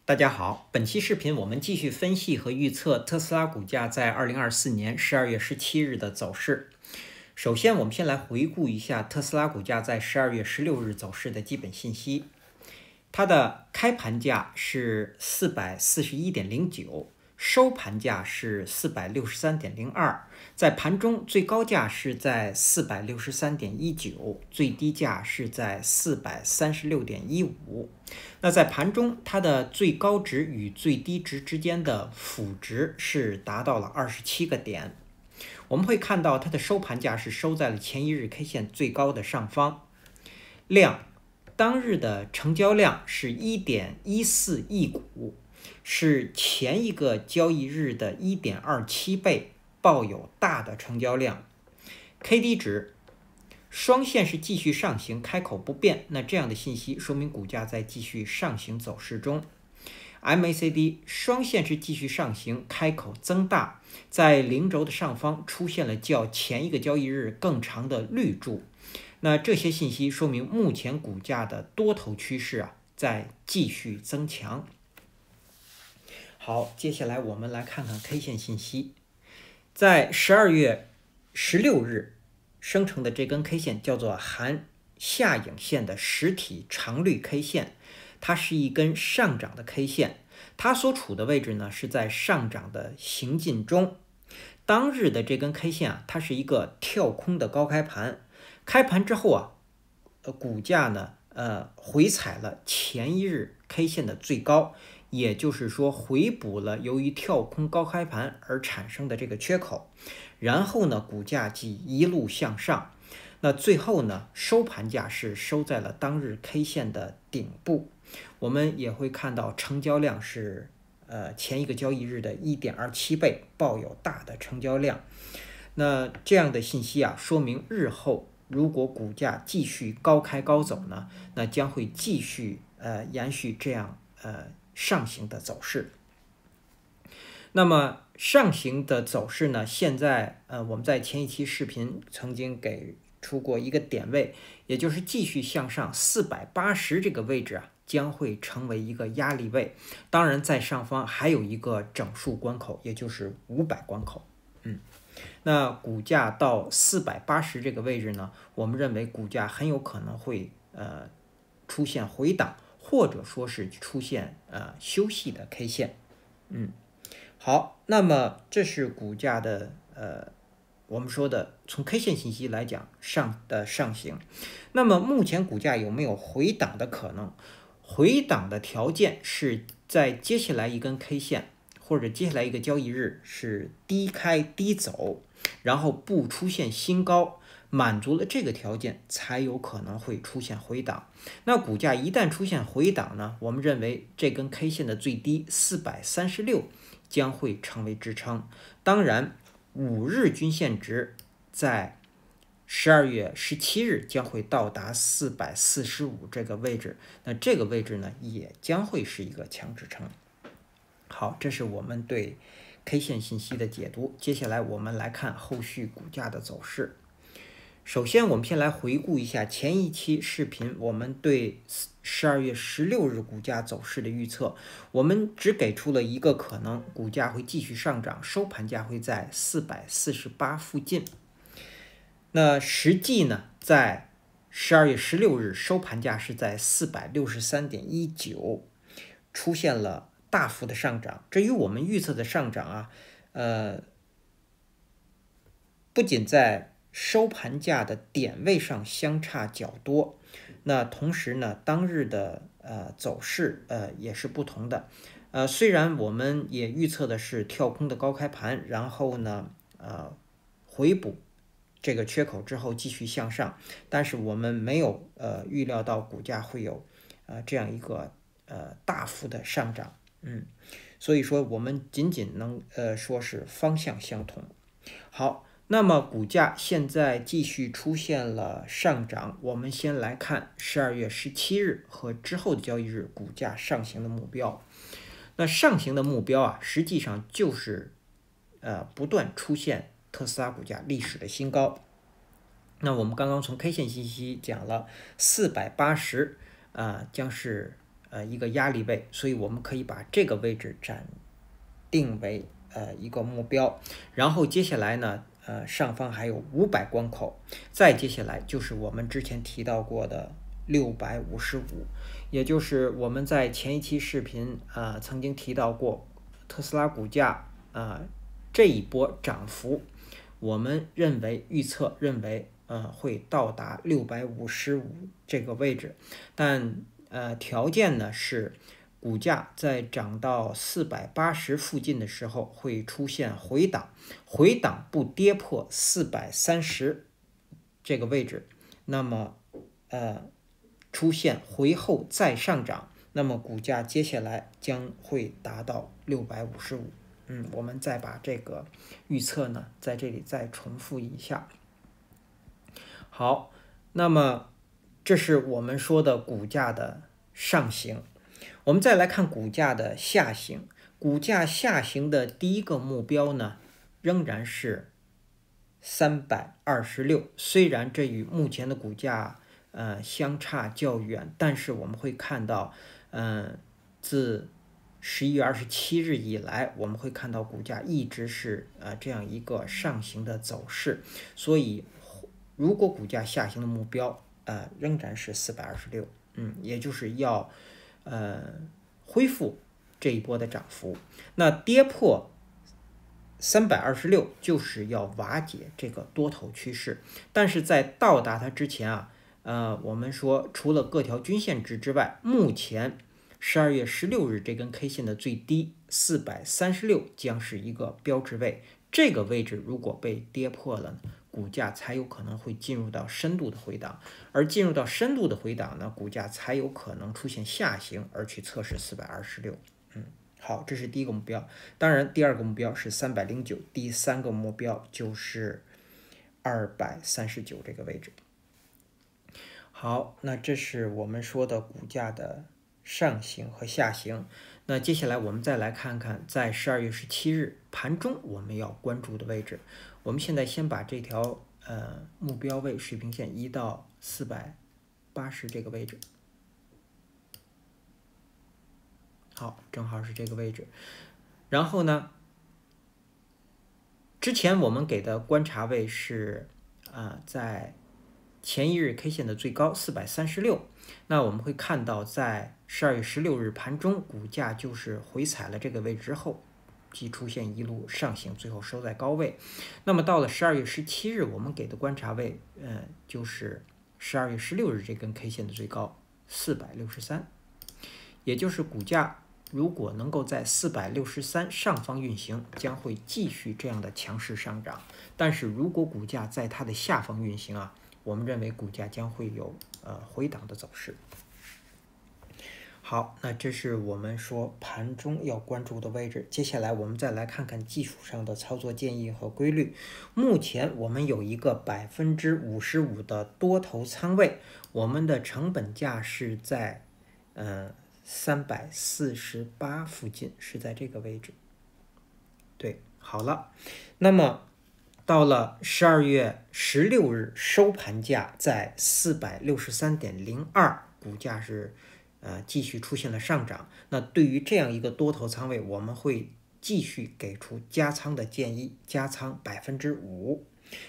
大家好，本期视频我们继续分析和预测特斯拉股价在2024年12月17日的走势。首先，我们先来回顾一下特斯拉股价在12月16日走势的基本信息。它的开盘价是441.09，收盘价是463.02，在盘中最高价是在463.19，最低价是在436.15。那在盘中，它的最高值与最低值之间的负值是达到了27个点。我们会看到它的收盘价是收在了前一日 K 线最高的上方。当日的成交量是 1.14 亿股，是前一个交易日的 1.27 倍，抱有大的成交量。KD 值双线是继续上行，开口不变，那这样的信息说明股价在继续上行走势中。MACD 双线是继续上行，开口增大，在零轴的上方出现了较前一个交易日更长的绿柱。那这些信息说明目前股价的多头趋势在继续增强。好，接下来我们来看看 K 线信息。在12月16日生成的这根 K 线叫做含下影线的实体长绿 K 线，它是一根上涨的 K 线，它所处的位置呢是在上涨的行进中。当日的这根 K 线它是一个跳空的高开盘，开盘之后股价呢回踩了前一日 K 线的最高，也就是说回补了由于跳空高开盘而产生的这个缺口，然后呢股价即一路向上。那最后呢收盘价是收在了当日 K 线的顶部。我们也会看到成交量是前一个交易日的 1.27 倍，抱有大的成交量。那这样的信息说明日后如果股价继续高开高走呢，那将会继续延续这样上行的走势。那么上行的走势呢，现在我们在前一期视频曾经给出过一个点位，也就是继续向上480这个位置将会成为一个压力位。当然在上方还有一个整数关口，也就是500关口。那股价到480这个位置呢，我们认为股价很有可能会出现回档，或者说是出现休息的 K 线。好，那么这是股价的我们说的从 K 线信息来讲上行。那么目前股价有没有回档的可能？回档的条件是在接下来一根 K 线或者接下来一个交易日是低开低走，然后不出现新高，满足了这个条件才有可能会出现回档。那股价一旦出现回档呢，我们认为这根 K 线的最低436将会成为支撑。当然5日均线值在12月17日将会到达445这个位置，那这个位置呢也将会是一个强支撑。好，这是我们对 K 线信息的解读。接下来我们来看后续股价的走势。首先我们先来回顾一下前一期视频我们对12月16日股价走势的预测，我们只给出了一个可能，股价会继续上涨，收盘价会在448附近。那实际呢，在12月16日收盘价是在463.19，出现了大幅的上涨。这与我们预测的上涨不仅在收盘价的点位上相差较多，那同时呢，当日的走势也是不同的。虽然我们也预测的是跳空的高开盘，然后呢回补这个缺口之后继续向上，但是我们没有预料到股价会有这样一个大幅的上涨。所以说我们仅能说是方向相同。好，那么股价现在继续出现了上涨，我们先来看12月17日和之后的交易日股价上行的目标。那上行的目标实际上就是不断出现特斯拉股价历史的新高。那我们刚刚从 K 线信息讲了480将是一个压力位，所以我们可以把这个位置暂定为一个目标。然后接下来呢，上方还有500关口，再接下来就是我们之前提到过的655，也就是我们在前一期视频曾经提到过，特斯拉股价这一波涨幅，我们预测认为会到达655这个位置，但条件呢是股价在涨到480附近的时候会出现回档，回档不跌破430这个位置，那么出现回后再上涨，那么股价接下来将会达到655。我们再把这个预测呢在这里再重复一下。好，那么这是我们说的股价的上行。我们再来看股价的下行。股价下行的第一个目标呢，仍然是326。虽然这与目前的股价相差较远，但是我们会看到，自11月27日以来，我们会看到股价一直是这样一个上行的走势。所以，如果股价下行的目标仍然是426，也就是要恢复这一波的涨幅。那跌破326就是要瓦解这个多头趋势。但是在到达它之前我们说除了各条均线值之外，目前12月16日这根 K 线的最低436将是一个标志位，这个位置如果被跌破了，股价才有可能会进入到深度的回档，而进入到深度的回档呢，股价才有可能出现下行而去测试426。好，这是第一个目标。当然，第二个目标是309，第三个目标就是239这个位置。好，那这是我们说的股价的上行和下行。那接下来我们再来看看在12月17日盘中我们要关注的位置。我们现在先把这条目标位水平线移到480这个位置。好，正好是这个位置。然后呢，之前我们给的观察位是在前一日 K 线的最高436，那我们会看到在12月16日盘中，股价就是回踩了这个位置之后，即出现一路上行，最后收在高位。那么到了12月17日，我们给的观察位就是12月16日这根 K 线的最高463，也就是股价如果能够在463上方运行，将会继续这样的强势上涨。但是如果股价在它的下方运行我们认为股价将会有回档的走势。好，那这是我们说盘中要关注的位置。接下来我们再来看看技术上的操作建议和规律。目前我们有一个55%的多头仓位，我们的成本价是在348附近，是在这个位置。对，好了，那么到了12月16日收盘价在463.02，股价是继续出现了上涨。那对于这样一个多头仓位，我们会继续给出加仓的建议，加仓5%。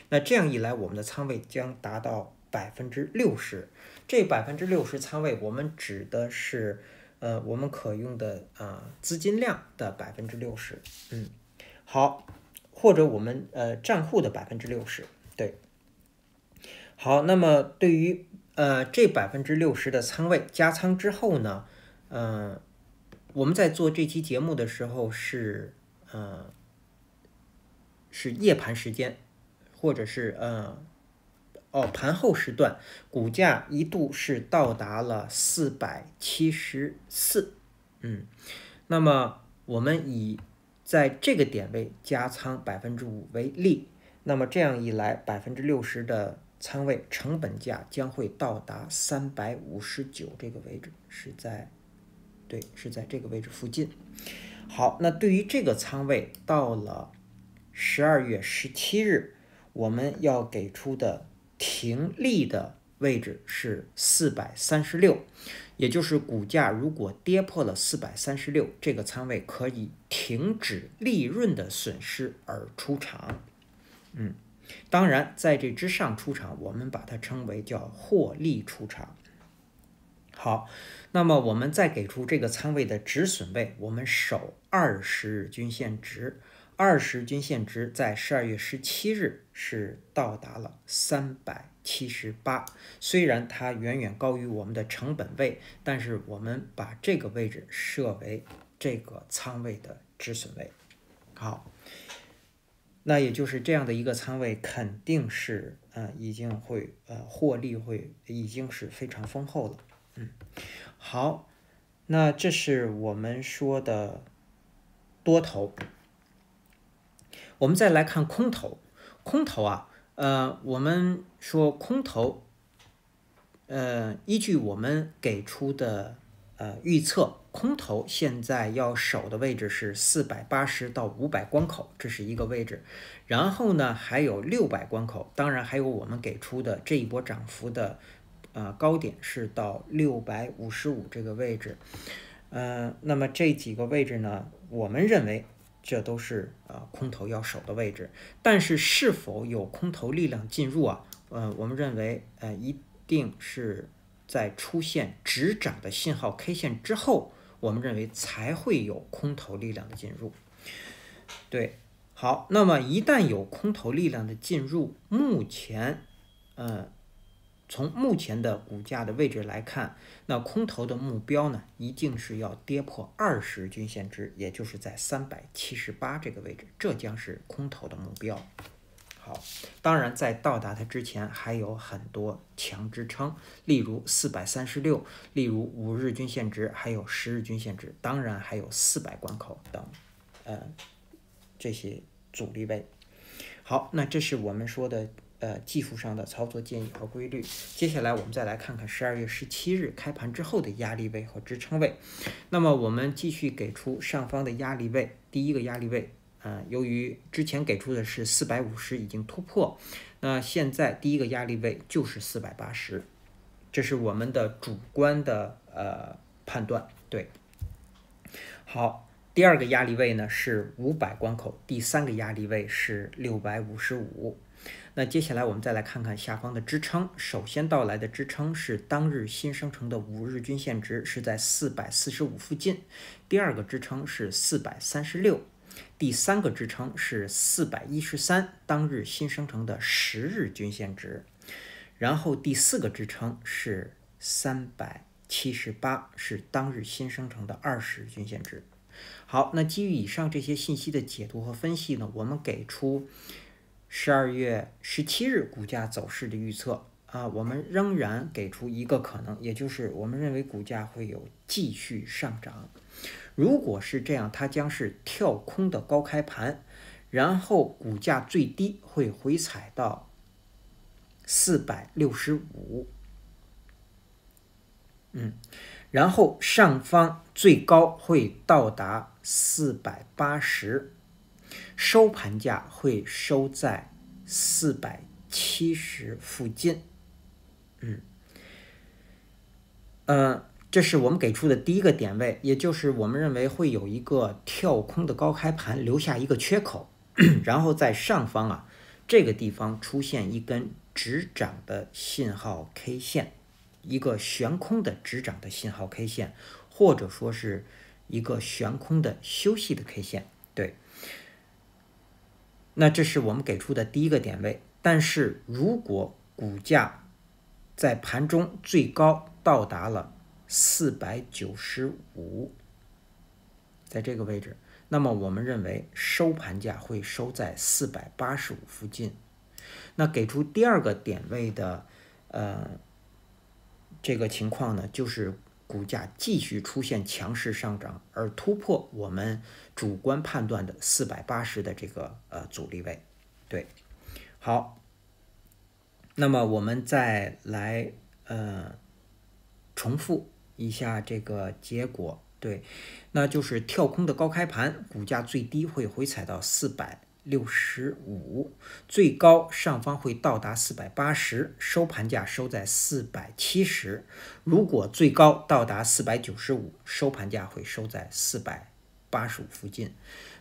那这样一来，我们的仓位将达到60%。这60%仓位，我们指的是我们可用的资金量的60%。好，或者我们账户的60%。对，好，那么对于这60%的仓位加仓之后呢，我们在做这期节目的时候是夜盘时间，或者是盘后时段，股价一度是到达了474。那么我们以在这个点位加仓5%为例，那么这样一来，60%的仓位成本价将会到达359这个位置，是在这个位置附近。好，那对于这个仓位，到了12月17日，我们要给出的停利的位置是436，也就是股价如果跌破了436，这个仓位可以停止利润的损失而出场。当然在这之上出场，我们把它称为叫获利出场。好，那么我们再给出这个仓位的止损位，我们守20日均线值。20均线值在12月17日是到达了378，虽然它远远高于我们的成本位，但是我们把这个位置设为这个仓位的止损位。好，那也就是这样的一个仓位肯定是已经会获利会已经是非常丰厚了。好，那这是我们说的多头。我们再来看空头。空头啊，我们说空头，依据我们给出的预测，空头现在要守的位置是480到500关口，这是一个位置。然后呢，还有600关口，当然还有我们给出的这一波涨幅的高点是到655这个位置。那么这几个位置呢，我们认为这都是空头要守的位置，但是是否有空头力量进入啊？我们认为一定是在出现止涨的信号 K 线之后，我们认为才会有空头力量的进入。对，好，那么一旦有空头力量的进入，目前从目前的股价的位置来看，那空头的目标呢，一定是要跌破20均线值，也就是在378这个位置，这将是空头的目标。好，当然在到达它之前还有很多强支撑，例如436，例如5日均线值，还有10日均线值，当然还有400关口等这些阻力位。好，那这是我们说的技术上的操作建议和规律。接下来我们再来看看12月17日开盘之后的压力位和支撑位。那么我们继续给出上方的压力位，第一个压力位由于之前给出的是450已经突破，那现在第一个压力位就是480，这是我们的主观的判断。对，好。第二个压力位呢是500关口，第三个压力位是655。那接下来我们再来看看下方的支撑。首先到来的支撑是当日新生成的5日均线值是在445附近，第二个支撑是436，第三个支撑是413，当日新生成的10日均线值，然后第四个支撑是378，是当日新生成的20日均线值。好，那基于以上这些信息的解读和分析呢，我们给出12月17日股价走势的预测我们仍然给出一个可能，也就是我们认为股价会有继续上涨。如果是这样，它将是跳空的高开盘，然后股价最低会回踩到465，然后上方最高会到达480，收盘价会收在470附近。这是我们给出的第一个点位，也就是我们认为会有一个跳空的高开盘，留下一个缺口，然后在上方这个地方出现一根止涨的信号 K 线，一个悬空的止涨的信号 K 线，或者说是一个悬空的休息的 K 线。对，那这是我们给出的第一个点位。但是如果股价在盘中最高到达了495，在这个位置，那么我们认为收盘价会收在485附近。那给出第二个点位的这个情况呢，就是股价继续出现强势上涨，而突破我们主观判断的480的这个阻力位。对，好，那么我们再来重复一下这个结果。对，那就是跳空的高开盘，股价最低会回踩到465 465，最高上方会到达480，收盘价收在470。如果最高到达495，收盘价会收在485附近。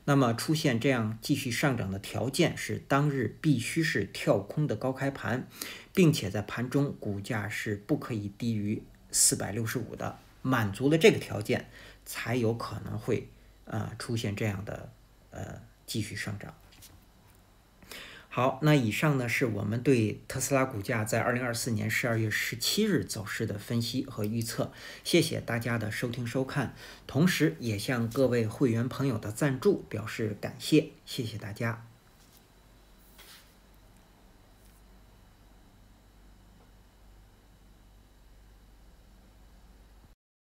那么出现这样继续上涨的条件是当日必须是跳空的高开盘，并且在盘中股价是不可以低于465的，满足了这个条件才有可能会出现这样的继续上涨。好，那以上呢是我们对特斯拉股价在2024年12月17日走势的分析和预测。谢谢大家的收听收看，同时也向各位会员朋友的赞助表示感谢，谢谢大家。